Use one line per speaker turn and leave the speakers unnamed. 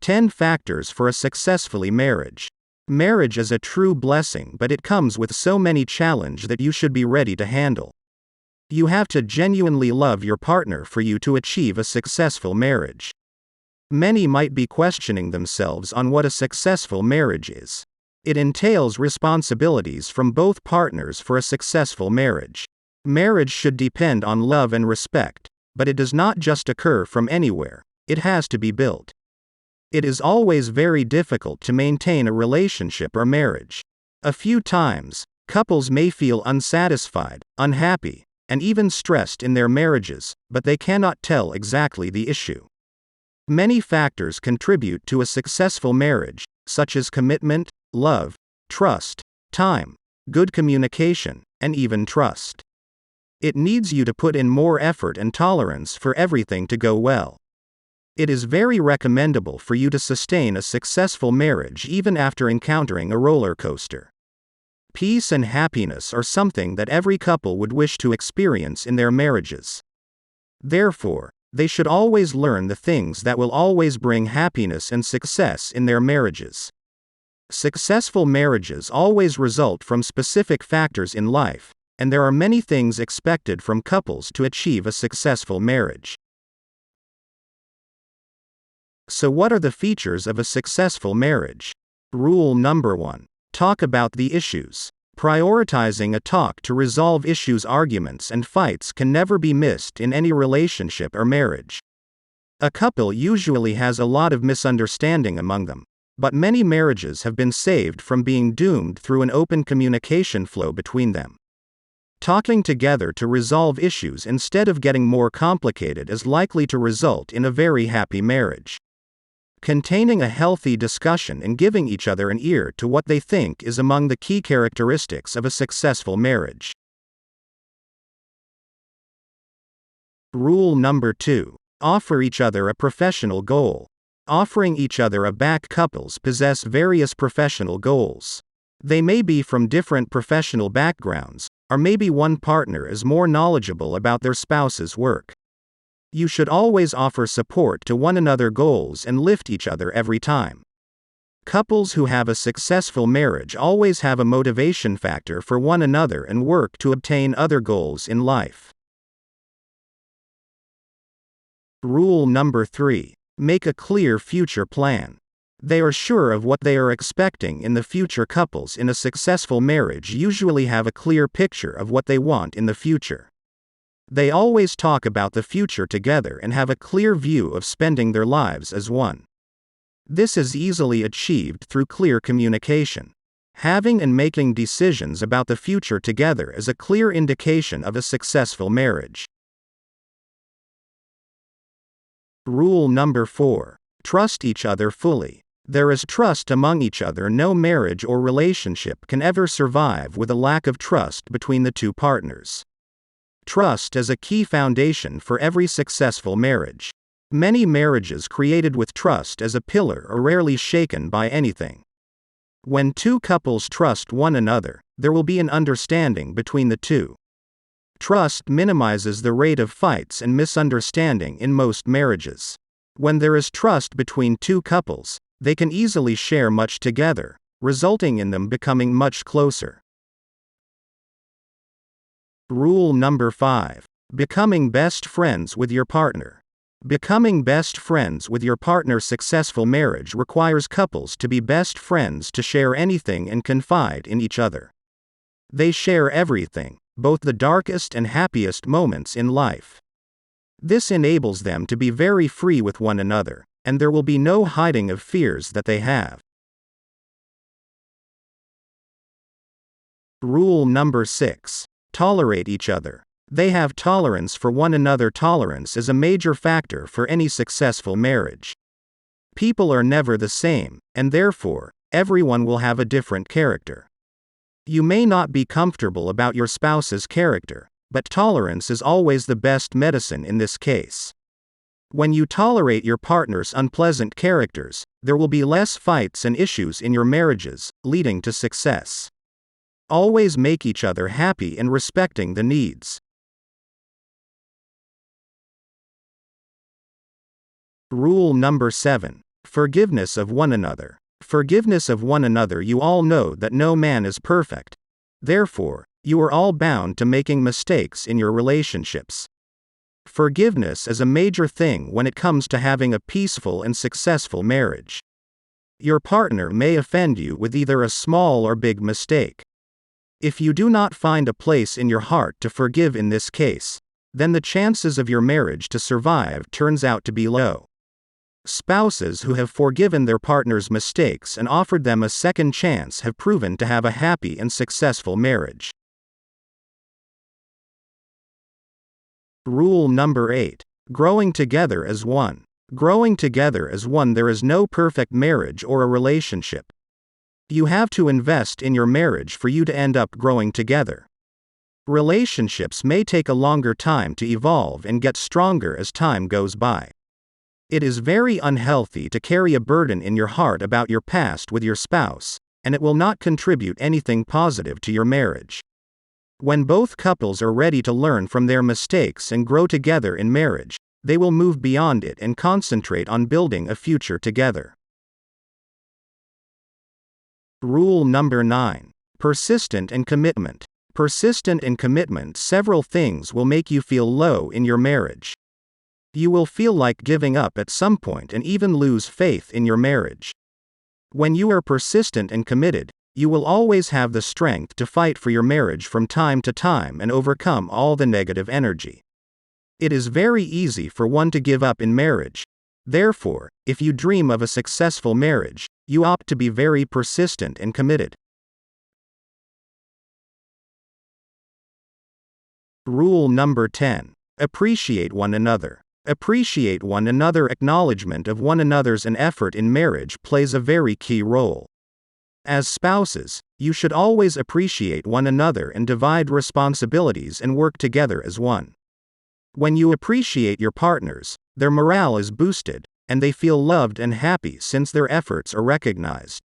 10 factors for a successfully marriage. Marriage is a true blessing, but it comes with so many challenges that you should be ready to handle. You have to genuinely love your partner for you to achieve a successful marriage. Many might be questioning themselves on what a successful marriage is. It entails responsibilities from both partners for a successful marriage. Marriage should depend on love and respect, but it does not just occur from anywhere, it has to be built. It is always very difficult to maintain a relationship or marriage. A few times, couples may feel unsatisfied, unhappy, and even stressed in their marriages, but they cannot tell exactly the issue. Many factors contribute to a successful marriage, such as commitment, love, trust, time, good communication, and even trust. It needs you to put in more effort and tolerance for everything to go well. It is very recommendable for you to sustain a successful marriage even after encountering a roller coaster. Peace and happiness are something that every couple would wish to experience in their marriages. Therefore, they should always learn the things that will always bring happiness and success in their marriages. Successful marriages always result from specific factors in life, and there are many things expected from couples to achieve a successful marriage. So what are the features of a successful marriage? Rule number 1. Talk about the issues. Prioritizing a talk to resolve issues. Arguments and fights can never be missed in any relationship or marriage. A couple usually has a lot of misunderstanding among them, but many marriages have been saved from being doomed through an open communication flow between them. Talking together to resolve issues instead of getting more complicated is likely to result in a very happy marriage. Containing a healthy discussion and giving each other an ear to what they think is among the key characteristics of a successful marriage. Rule number 2. Offer each other a professional goal. Offering each other a back. Couples possess various professional goals. They may be from different professional backgrounds, or maybe one partner is more knowledgeable about their spouse's work. You should always offer support to one another's goals and lift each other every time. Couples who have a successful marriage always have a motivation factor for one another and work to obtain other goals in life. Rule number 3. Make a clear future plan. They are sure of what they are expecting in the future. Couples in a successful marriage usually have a clear picture of what they want in the future. They always talk about the future together and have a clear view of spending their lives as one. This is easily achieved through clear communication. Having and making decisions about the future together is a clear indication of a successful marriage. Rule number 4. Trust each other fully. There is trust among each other. No marriage or relationship can ever survive with a lack of trust between the two partners. Trust is a key foundation for every successful marriage. Many marriages created with trust as a pillar are rarely shaken by anything. When two couples trust one another, there will be an understanding between the two. Trust minimizes the rate of fights and misunderstanding in most marriages. When there is trust between two couples, they can easily share much together, resulting in them becoming much closer. Rule number 5. Becoming best friends with your partner. Becoming best friends with your partner's successful marriage requires couples to be best friends, to share anything and confide in each other. They share everything, both the darkest and happiest moments in life. This enables them to be very free with one another, and there will be no hiding of fears that they have. Rule number 6. Tolerate each other. They have tolerance for one another. Tolerance is a major factor for any successful marriage. People are never the same, and therefore, everyone will have a different character. You may not be comfortable about your spouse's character, but tolerance is always the best medicine in this case. When you tolerate your partner's unpleasant characters, there will be less fights and issues in your marriages, leading to success. Always make each other happy and respecting the needs. Rule number 7. Forgiveness of one another. Forgiveness of one another. You all know that no man is perfect. Therefore, you are all bound to making mistakes in your relationships. Forgiveness is a major thing when it comes to having a peaceful and successful marriage. Your partner may offend you with either a small or big mistake. If you do not find a place in your heart to forgive in this case, then the chances of your marriage to survive turns out to be low. Spouses who have forgiven their partner's mistakes and offered them a second chance have proven to have a happy and successful marriage. Rule number 8. Growing together as one. Growing together as one. There is no perfect marriage or a relationship. You have to invest in your marriage for you to end up growing together. Relationships may take a longer time to evolve and get stronger as time goes by. It is very unhealthy to carry a burden in your heart about your past with your spouse, and it will not contribute anything positive to your marriage. When both couples are ready to learn from their mistakes and grow together in marriage, they will move beyond it and concentrate on building a future together. Rule number 9. Persistent and commitment. Persistent and commitment. Several things will make you feel low in your marriage. You will feel like giving up at some point and even lose faith in your marriage. When you are persistent and committed, you will always have the strength to fight for your marriage from time to time and overcome all the negative energy. It is very easy for one to give up in marriage. Therefore, if you dream of a successful marriage, you opt to be very persistent and committed. Rule number 10. Appreciate one another. Appreciate one another. Acknowledgement of one another's and effort in marriage plays a very key role. As spouses, you should always appreciate one another and divide responsibilities and work together as one. When you appreciate your partners, their morale is boosted, and they feel loved and happy since their efforts are recognized.